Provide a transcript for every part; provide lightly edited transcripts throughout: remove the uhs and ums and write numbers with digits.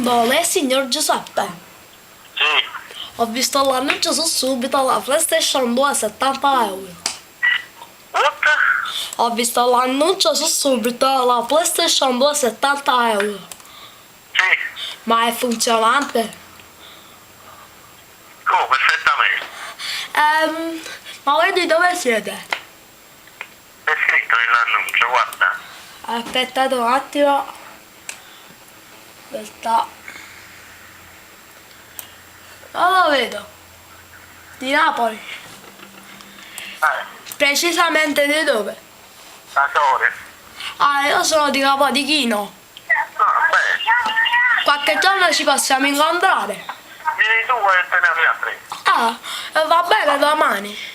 domando, lei è il signor Giuseppe? Sì. Ho visto l'annuncio su subito la PlayStation 2 a 70 euro. What? Ho visto l'annuncio su subito la PlayStation 2 a 70 euro. Sì. Ma è funzionante? Oh, perfettamente. Ma voi di dove siete? È scritto nell'annuncio, guarda. Aspettate un attimo. Aspetta. Non lo vedo. Di Napoli. Precisamente di dove? La Sore. Ah, io sono di Capodichino. Ah, bene. Qualche giorno ci possiamo incontrare. Vieni tu e te ne apri a tre. Ah, va bene domani.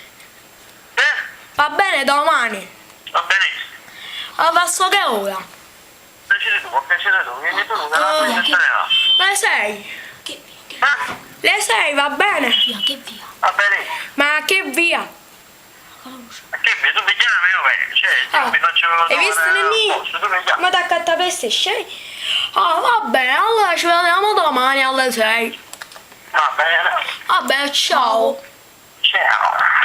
Va bene domani. Va benissimo. Verso che ora? Decidi tu, può piacere tu. Vieni tu, non la prende e te ne va. Le 6. Eh? Le 6 va bene. Va benissimo. Ma che via? Ma che mi tu mi chiami, io vengo. Cioè, io mi faccio Hai visto Nenni? tu mi chiami. Ma da accanto a PlayStation? Ah, va bene, allora ci vediamo domani alle 6. Va bene. Vabbè, ciao. Ciao.